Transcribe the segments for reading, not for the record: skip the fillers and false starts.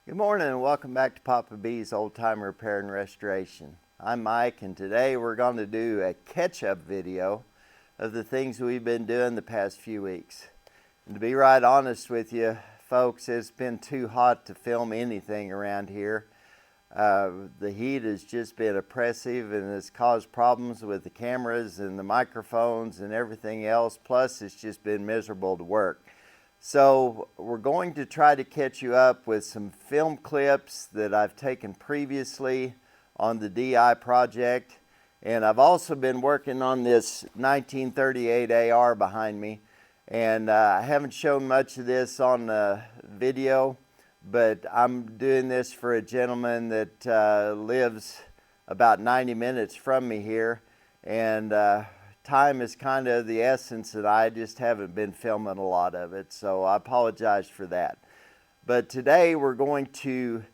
Good morning and welcome back to Papa B's Old Time Repair and Restoration. I'm Mike, and today we're going to do a catch-up video of the things we've been doing the past few weeks. And to be right honest with you folks, it's been too hot to film anything around here. The heat has just been oppressive and has caused problems with the cameras and the microphones and everything else. Plus, it's just been miserable to work. So we're going to try to catch you up with some film clips that I've taken previously on the DI project. And I've also been working on this 1938 AR behind me. And I haven't shown much of this on the video, but I'm doing this for a gentleman that lives about 90 minutes from me here. And time is kind of the essence, and I just haven't been filming a lot of it, so I apologize for that. But today we're going to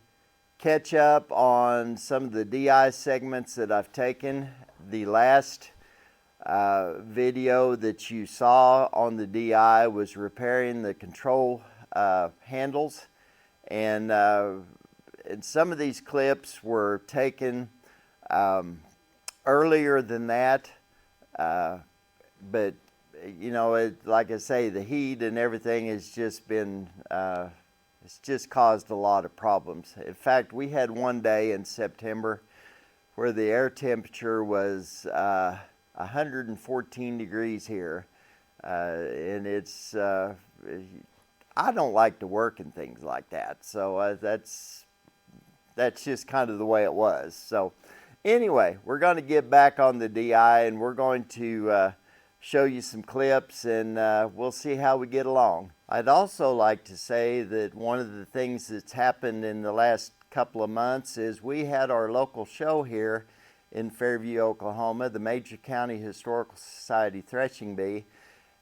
catch up on some of the DI segments that I've taken. The last video that you saw on the DI was repairing the control handles, and some of these clips were taken earlier than that. But you know, like I say, the heat and everything has just been, it's just caused a lot of problems. In fact, we had one day in September where the air temperature was 114 degrees here. And it's, I don't like to work in things like that. So that's just kind of the way it was. So anyway, we're going to get back on the DI, and we're going to show you some clips, and we'll see how we get along. I'd also like to say that one of the things that's happened in the last couple of months is we had our local show here in Fairview, Oklahoma, the Major County Historical Society Threshing Bee,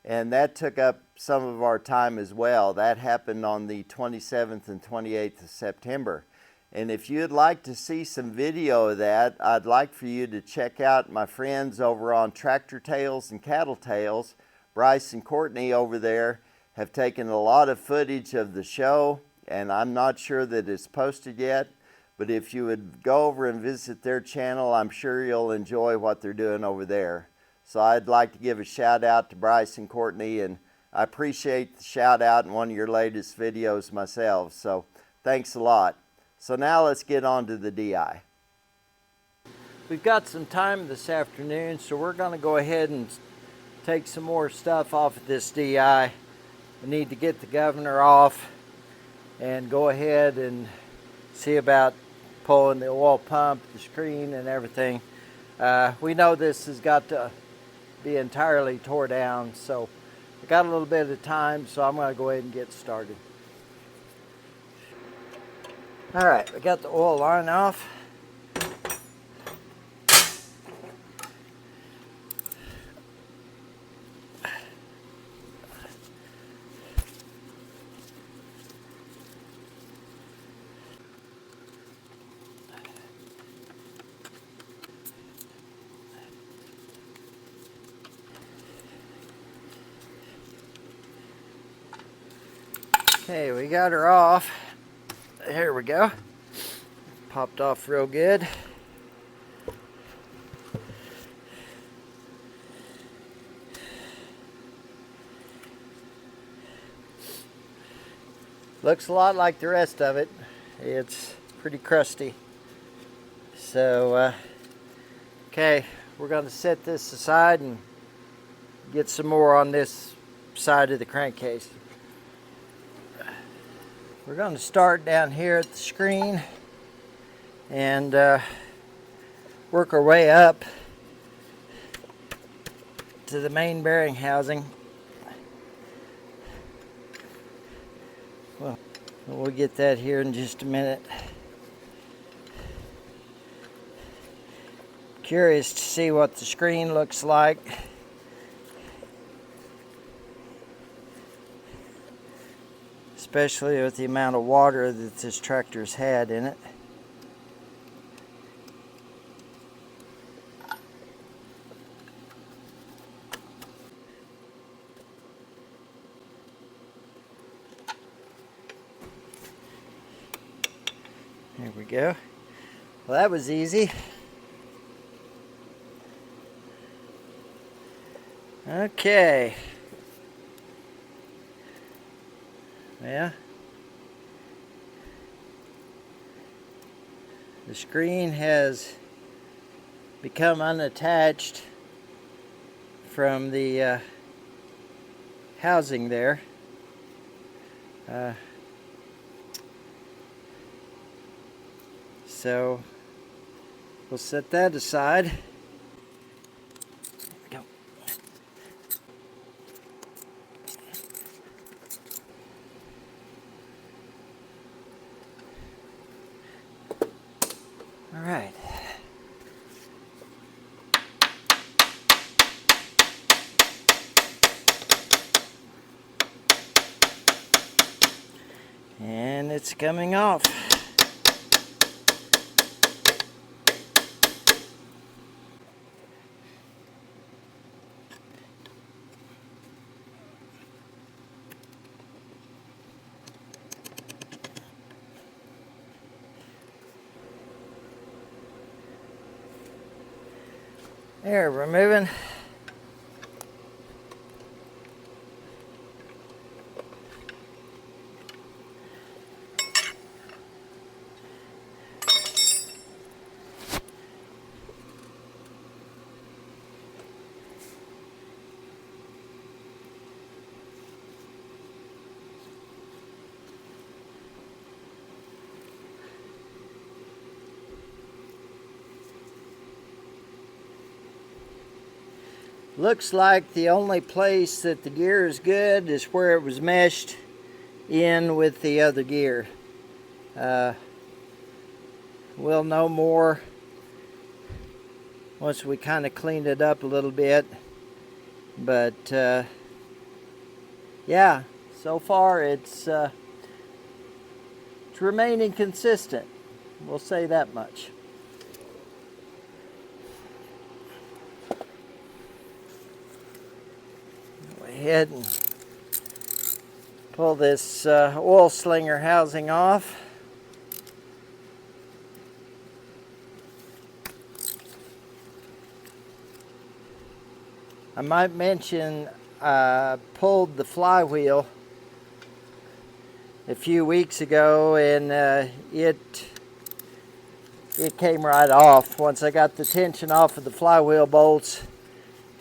and that took up some of our time as well. That happened on the 27th and 28th of September. And if you'd like to see some video of that, I'd like for you to check out my friends over on Tractor Tales and Cattle Tales. Bryce and Courtney over there have taken a lot of footage of the show, and I'm not sure that it's posted yet. But if you would go over and visit their channel, I'm sure you'll enjoy what they're doing over there. So I'd like to give a shout out to Bryce and Courtney, and I appreciate the shout out in one of your latest videos myself. So thanks a lot. So now let's get on to the DI. We've got some time this afternoon, so we're going to go ahead and take some more stuff off of this DI. We need to get the governor off and go ahead and see about pulling the oil pump, the screen, and everything. We know this has got to be entirely tore down, so we got a little bit of time, so I'm going to go ahead and get started. All right, we got the oil line off. Okay, we got her off. Here we go. Popped off real good. Looks a lot like the rest of it. It's pretty crusty. So, okay, we're going to set this aside and get some more on this side of the crankcase. We're going to start down here at the screen and work our way up to the main bearing housing. Well, we'll get that here in just a minute. Curious to see what the screen looks like. Especially with the amount of water that this tractor's had in it. There we go. Well, that was easy. Okay. Yeah. The screen has become unattached from the housing there. So we'll set that aside. There we go. All right. And it's coming off. There, we're moving. Looks like the only place that the gear is good is where it was meshed in with the other gear. We'll know more once we kind of cleaned it up a little bit. But yeah, so far it's remaining consistent. We'll say that much. Go ahead and pull this oil slinger housing off. I might mention I pulled the flywheel a few weeks ago, and it came right off. Once I got the tension off of the flywheel bolts,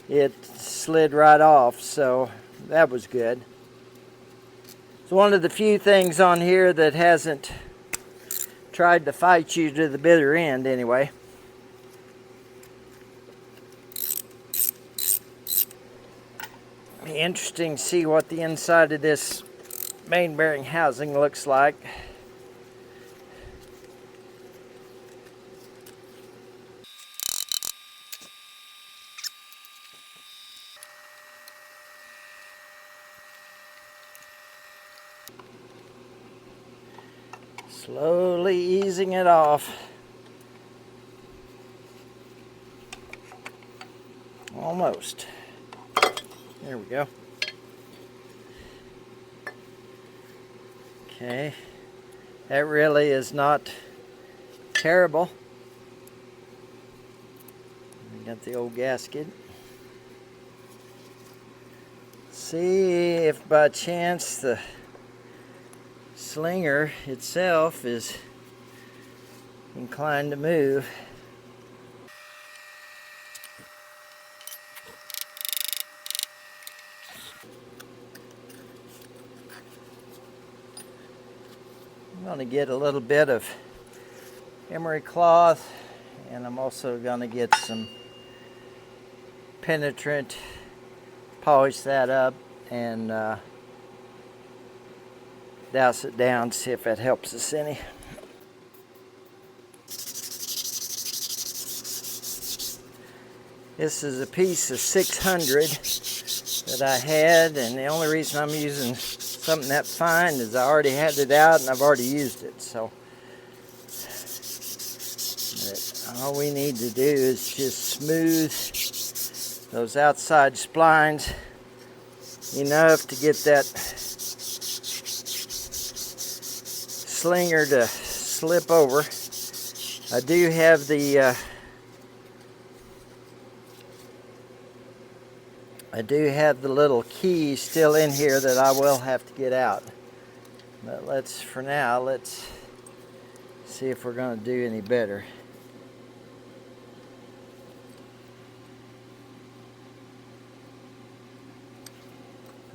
it slid right off, so that was good. It's one of the few things on here that hasn't tried to fight you to the bitter end anyway. Be interesting to see what the inside of this main bearing housing looks like. Slowly easing it off. Almost. There we go. Okay, that really is not terrible. We got the old gasket. See if by chance the slinger itself is inclined to move. I'm going to get a little bit of emery cloth, and I'm also going to get some penetrant, polish that up, and douse it down, see if that helps us any. This is a piece of 600 that I had, and the only reason I'm using something that fine is I already had it out and I've already used it. So all we need to do is just smooth those outside splines enough to get that slinger to slip over. I do have the little key still in here that I will have to get out. But let's see if we're going to do any better.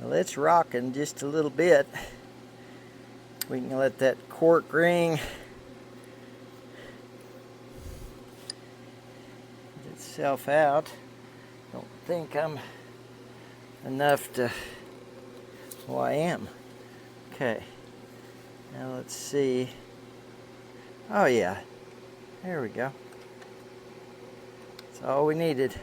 Well, it's rocking just a little bit. We can let that cork ring get itself out. Don't think I'm enough to, well, I am. Okay, now let's see. Oh yeah, there we go. That's all we needed.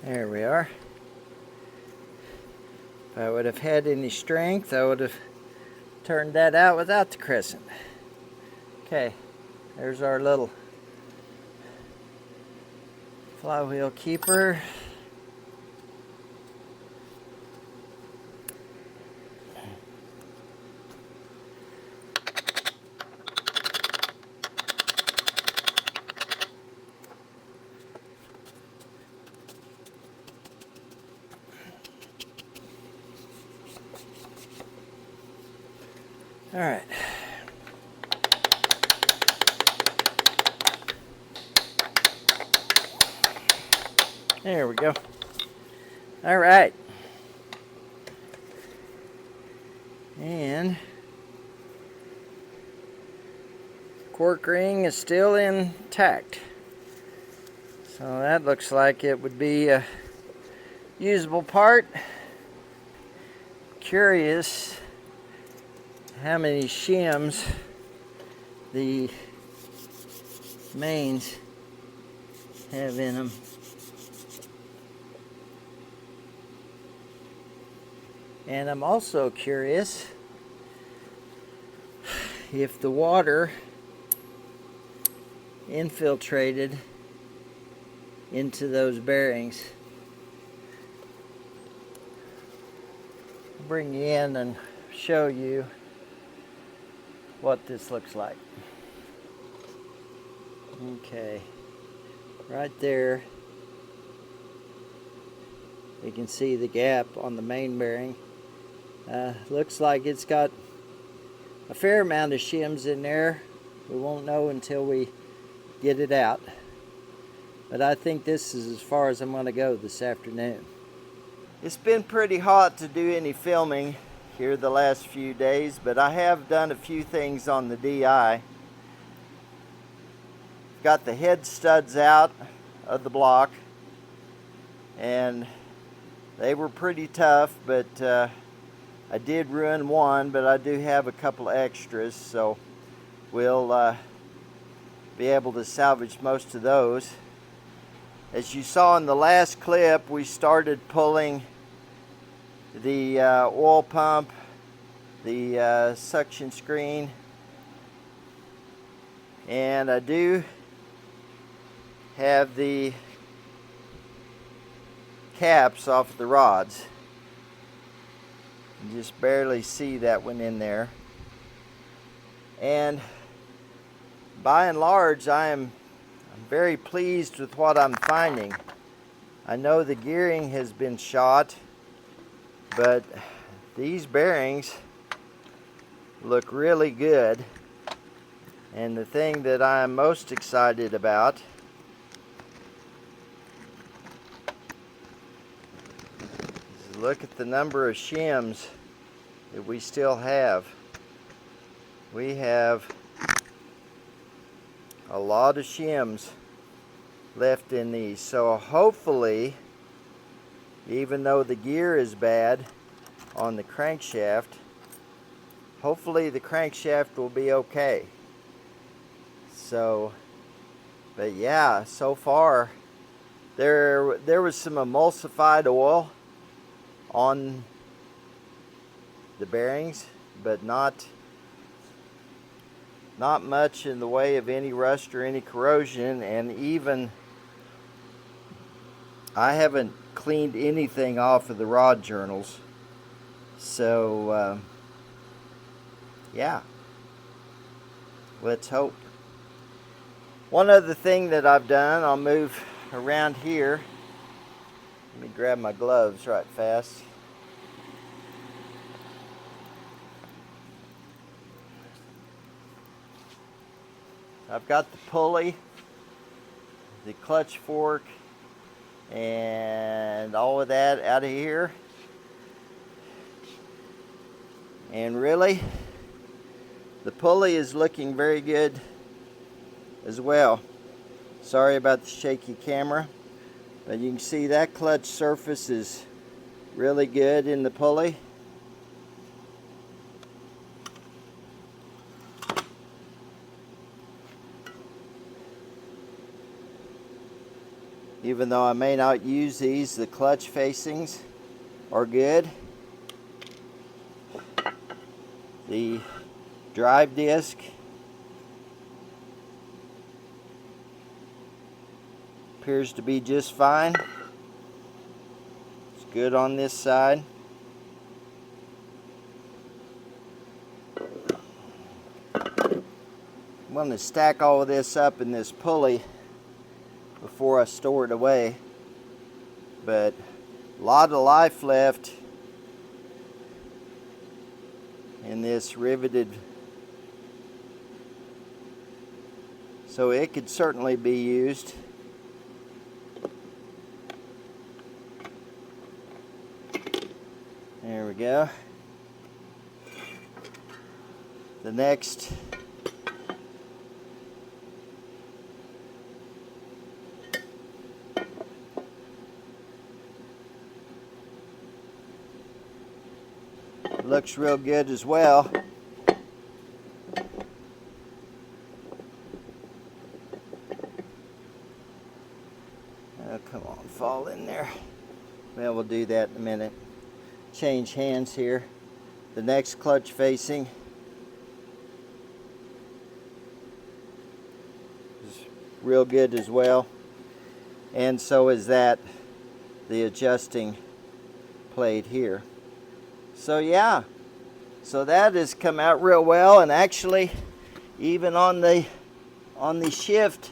There we are. If I would have had any strength, I would have turned that out without the crescent. Okay, there's our little flywheel keeper. All right. There we go. All right. And cork ring is still intact. So that looks like it would be a usable part. Curious how many shims the mains have in them. And I'm also curious if the water infiltrated into those bearings. I'll bring you in and show you what this looks like. Okay, right there you can see the gap on the main bearing. Looks like it's got a fair amount of shims in there. We won't know until we get it out, but I think this is as far as I'm going to go this afternoon. It's been pretty hot to do any filming here the last few days, but I have done a few things on the DI. Got the head studs out of the block, and they were pretty tough, but I did ruin one, but I do have a couple extras, so we'll be able to salvage most of those. As you saw in the last clip, we started pulling the oil pump, the suction screen, and I do have the caps off the rods. You just barely see that one in there. And by and large, I'm very pleased with what I'm finding. I know the gearing has been shot, but these bearings look really good. And the thing that I'm most excited about is look at the number of shims that we still have. We have a lot of shims left in these, so hopefully, even though the gear is bad on the crankshaft, hopefully the crankshaft will be okay. So, but yeah, so far there was some emulsified oil on the bearings, but not much in the way of any rust or any corrosion. And even I haven't cleaned anything off of the rod journals. So, yeah, let's hope. One other thing that I've done, I'll move around here. Let me grab my gloves right fast. I've got the pulley, the clutch fork, and all of that out of here. And really, the pulley is looking very good as well. Sorry about the shaky camera, but you can see that clutch surface is really good in the pulley. Even though I may not use these, the clutch facings are good. The drive disc appears to be just fine. It's good on this side. I'm going to stack all of this up in this pulley before I store it away, but a lot of life left in this riveted, so it could certainly be used. There we go. The next looks real good as well. Oh, come on, fall in there. Well, we'll do that in a minute. Change hands here. The next clutch facing is real good as well. And so is that, the adjusting plate here. So yeah, so that has come out real well, and actually even on the shift,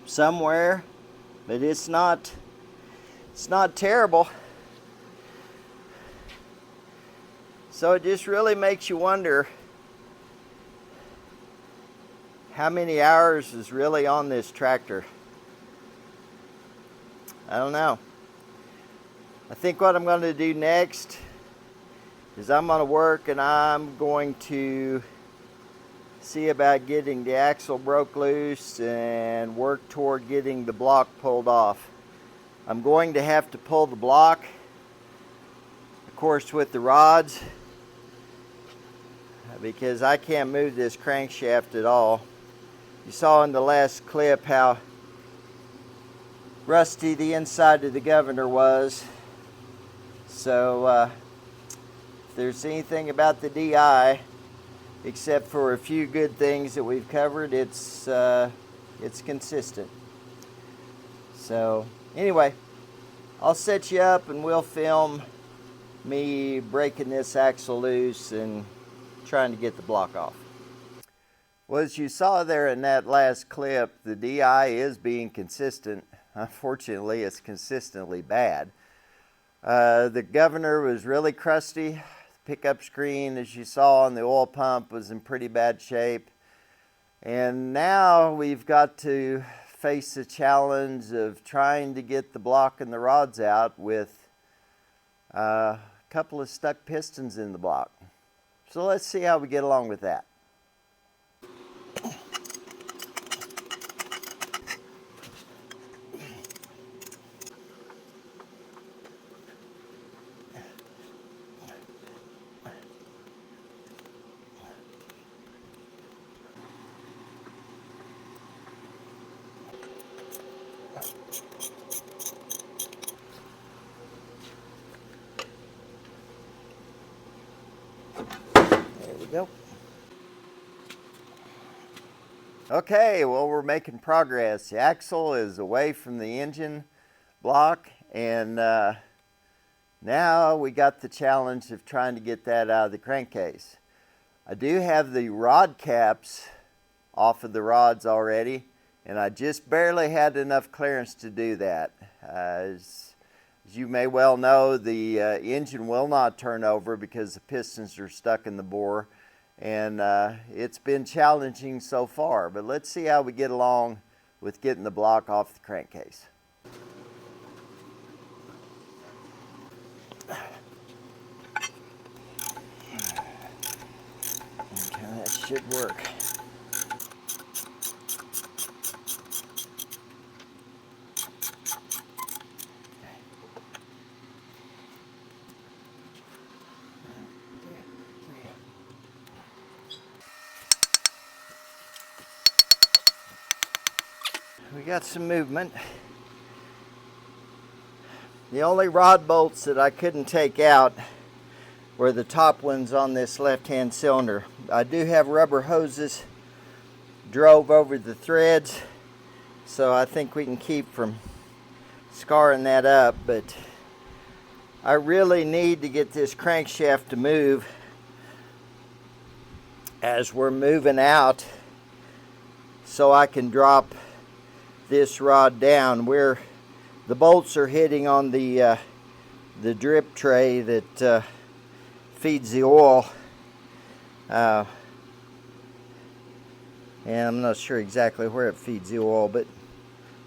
somewhere, but it's not terrible. So it just really makes you wonder how many hours is really on this tractor. I don't know. I think what I'm going to do next is I'm going to work, and I'm going to see about getting the axle broke loose and work toward getting the block pulled off. I'm going to have to pull the block, of course, with the rods, because I can't move this crankshaft at all. You saw in the last clip how rusty the inside of the governor was. So if there's anything about the DI, except for a few good things that we've covered, it's consistent. So anyway, I'll set you up and we'll film me breaking this axle loose and trying to get the block off. Well, as you saw there in that last clip, the DI is being consistent. Unfortunately, it's consistently bad. The governor was really crusty. The pickup screen, as you saw on the oil pump, was in pretty bad shape. And now we've got to face the challenge of trying to get the block and the rods out with a couple of stuck pistons in the block. So let's see how we get along with that. There we go. Okay, well, we're making progress. The axle is away from the engine block, and now we got the challenge of trying to get that out of the crankcase. I do have the rod caps off of the rods already, and I just barely had enough clearance to do that. As you may well know, the engine will not turn over because the pistons are stuck in the bore, and it's been challenging so far, but let's see how we get along with getting the block off the crankcase. Okay, that should work. We got some movement. The only rod bolts that I couldn't take out were the top ones on this left-hand cylinder. I do have rubber hoses drove over the threads, so I think we can keep from scarring that up, but I really need to get this crankshaft to move as we're moving out so I can drop this rod down where the bolts are hitting on the drip tray that feeds the oil, and I'm not sure exactly where it feeds the oil, but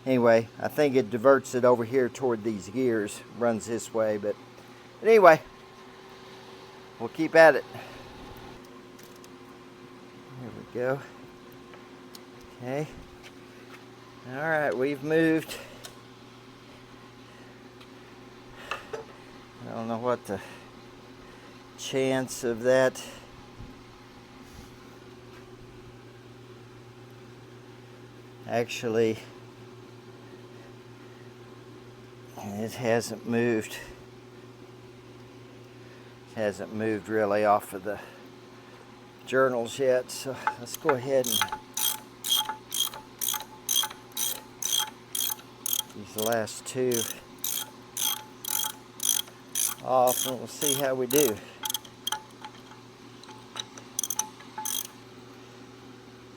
anyway, I think it diverts it over here toward these gears, runs this way, but anyway, we'll keep at it. There we go. Okay. All right, we've moved. I don't know what the chance of that actually, it hasn't moved. It hasn't moved really off of the journals yet, so let's go ahead and these last two off, and we'll see how we do.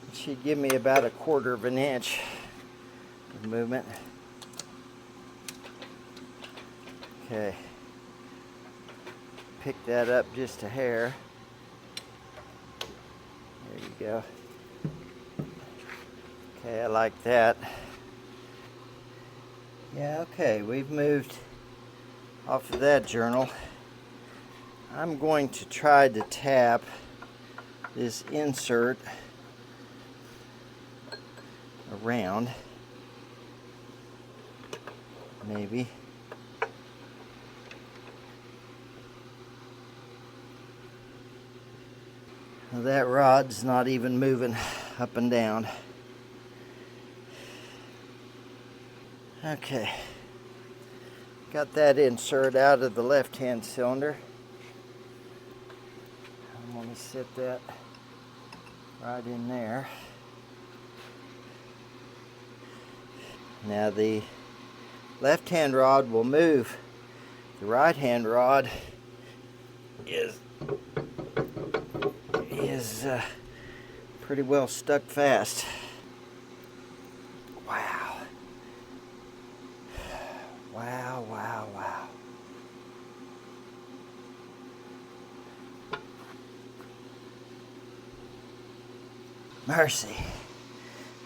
It should give me about 1/4 of an inch of movement. Okay, pick that up just a hair. There you go. Okay, I like that. Yeah, okay, we've moved off of that journal. I'm going to try to tap this insert around, maybe. Well, that rod's not even moving up and down. Okay, got that insert out of the left-hand cylinder. I'm going to set that right in there. Now the left-hand rod will move. The right-hand rod is pretty well stuck fast. Wow. Wow, wow, wow. Mercy.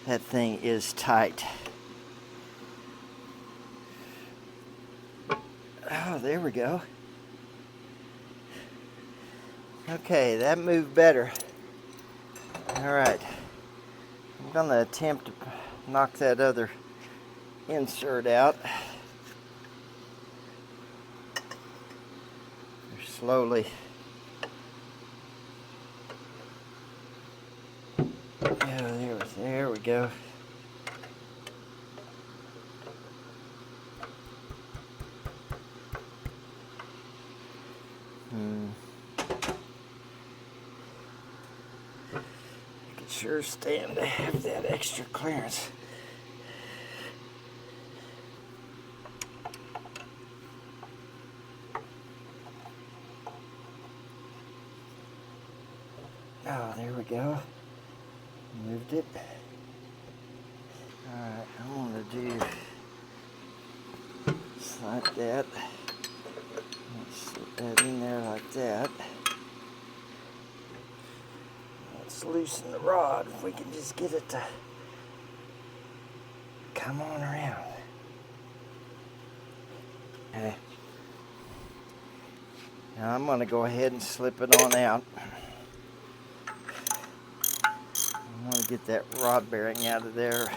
That thing is tight. Oh, there we go. Okay, that moved better. All right. I'm going to attempt to knock that other insert out. Slowly. Yeah, there we go. sure stand to have that extra clearance. Oh, there we go. Moved it. Alright, I'm gonna do just like that. Slip that in there like that. Let's loosen the rod if we can just get it to come on around. Okay. Now I'm gonna go ahead and slip it on out. I want to get that rod bearing out of there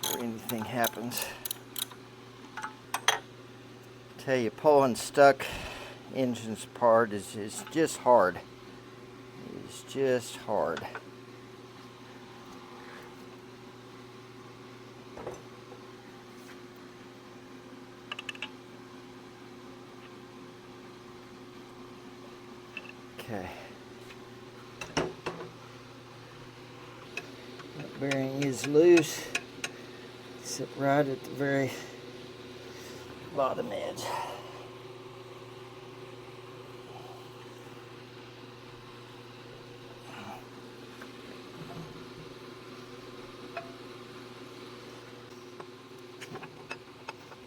before anything happens. Tell you, pulling stuck engines apart is just hard. It's just hard. Okay. That bearing is loose, except right at the very bottom edge.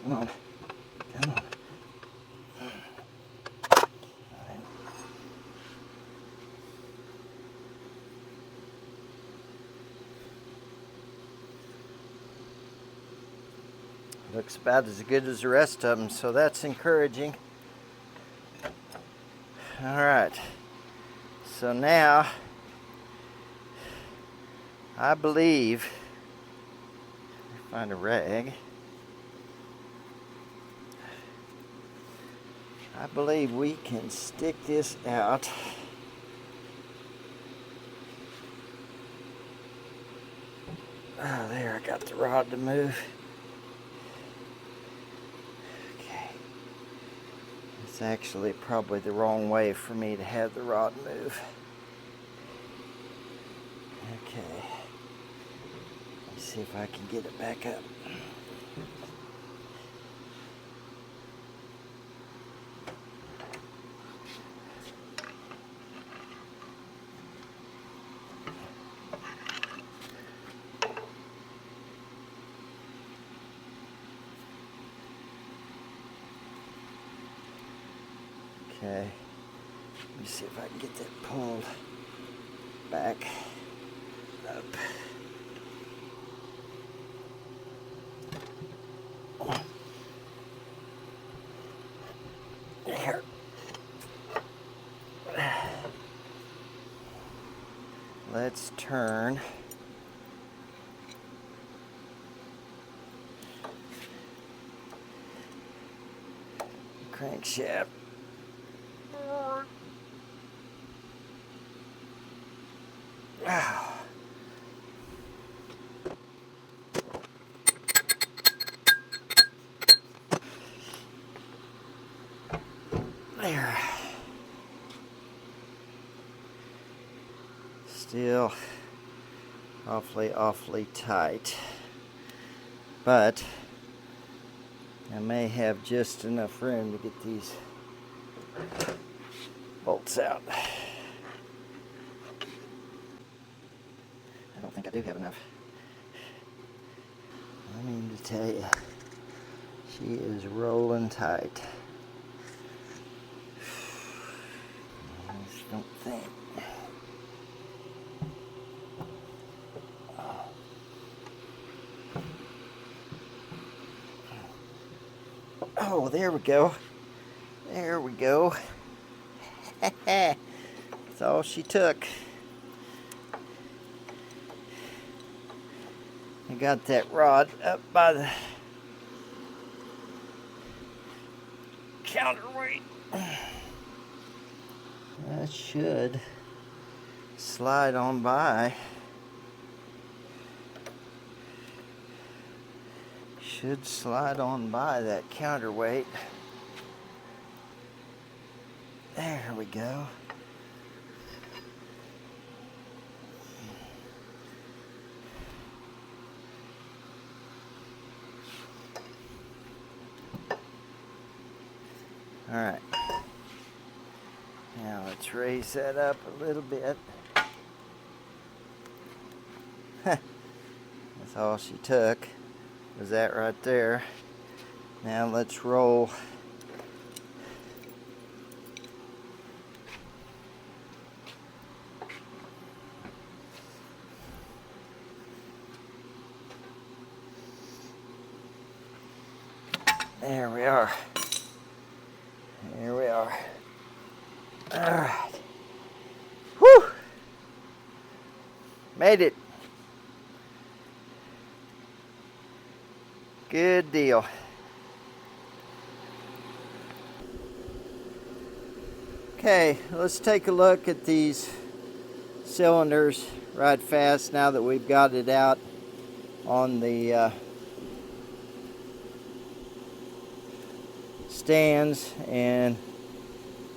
Come on. Come on. Looks about as good as the rest of them, so that's encouraging. All right. So now, I believe, find a rag. I believe we can stick this out. Oh, there, I got the rod to move. Okay. It's actually probably the wrong way for me to have the rod move. Okay. Let's see if I can get it back up. Okay, let me see if I can get that pulled back up. There. Let's turn. Crankshaft. Wow. There. Still awfully tight, but I may have just enough room to get these bolts out. I don't think I do have enough. I mean to tell you, she is rolling tight. I just don't think. Oh, there we go. There we go. That's all she took. I got that rod up by the counterweight. That should slide on by. Should slide on by that counterweight. There we go. All right. Now let's raise that up a little bit. That's all she took, was that right there. Now let's roll. There we are. Here we are. All right. Whew! Made it. Good deal. Okay, let's take a look at these cylinders right fast now that we've got it out on the stands, and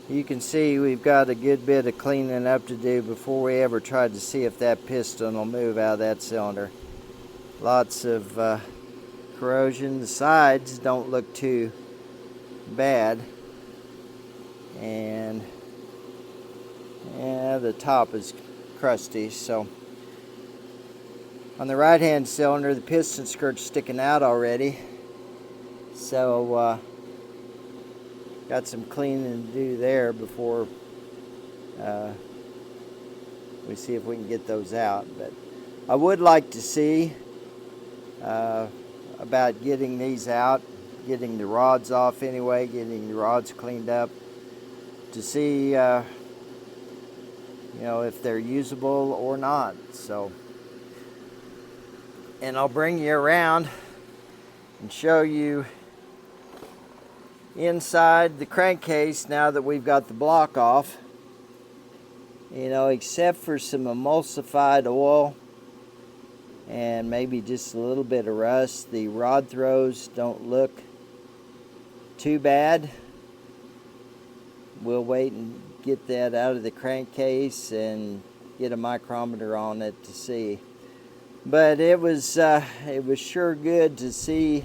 you can see we've got a good bit of cleaning up to do before we ever tried to see if that piston will move out of that cylinder. Lots of corrosion. The sides don't look too bad, and yeah, the top is crusty. So on the right hand cylinder, the piston skirt's sticking out already, so got some cleaning to do there before we see if we can get those out. But I would like to see about getting these out, getting the rods off anyway, getting the rods cleaned up to see you know, if they're usable or not. So, and I'll bring you around and show you inside the crankcase now that we've got the block off. You know, except for some emulsified oil and maybe just a little bit of rust, the rod throws don't look too bad. We'll wait and get that out of the crankcase and get a micrometer on it to see. But it was sure good to see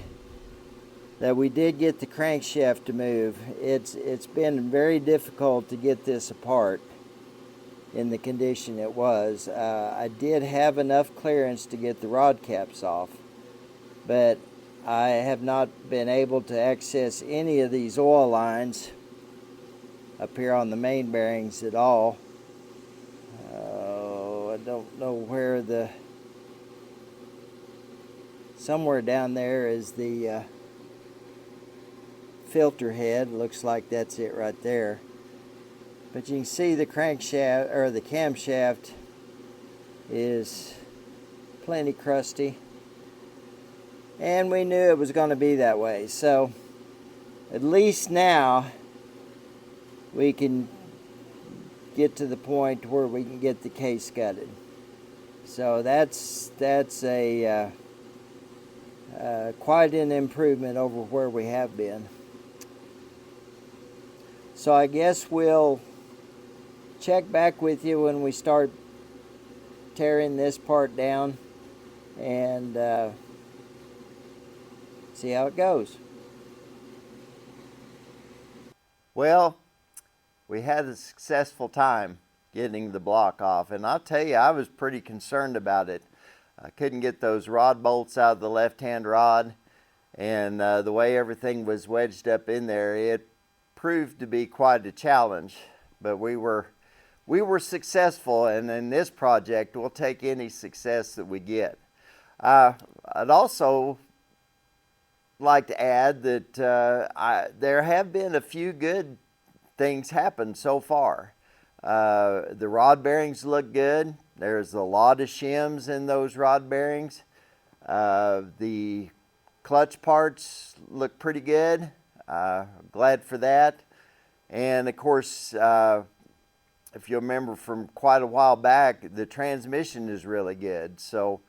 that we did get the crankshaft to move. It's been very difficult to get this apart in the condition it was. I did have enough clearance to get the rod caps off, but I have not been able to access any of these oil lines up here on the main bearings at all. I don't know where somewhere down there is the filter head. Looks like that's it right there. But you can see the crankshaft, or the camshaft, is plenty crusty. And we knew it was going to be that way. So at least now we can get to the point where we can get the case gutted. So that's a quite an improvement over where we have been. So I guess we'll check back with you when we start tearing this part down and see how it goes. Well, we had a successful time getting the block off, and I'll tell you, I was pretty concerned about it. I couldn't get those rod bolts out of the left-hand rod, and the way everything was wedged up in there, it proved to be quite a challenge. But we were successful, and in this project, we'll take any success that we get. I'd also like to add that there have been a few good things happen so far. The rod bearings look good. There's a lot of shims in those rod bearings. The clutch parts look pretty good. Glad for that. And of course, if you remember from quite a while back, the transmission is really good. So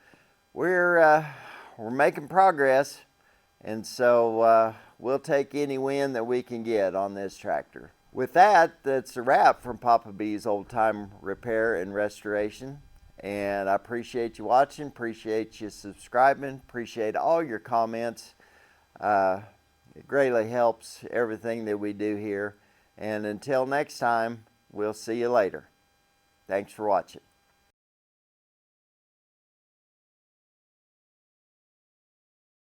we're making progress, and so we'll take any win that we can get on this tractor. With that, that's a wrap from Papa B's Old Time Repair and Restoration. And I appreciate you watching, appreciate you subscribing, appreciate all your comments. It greatly helps everything that we do here. And until next time, we'll see you later. Thanks for watching.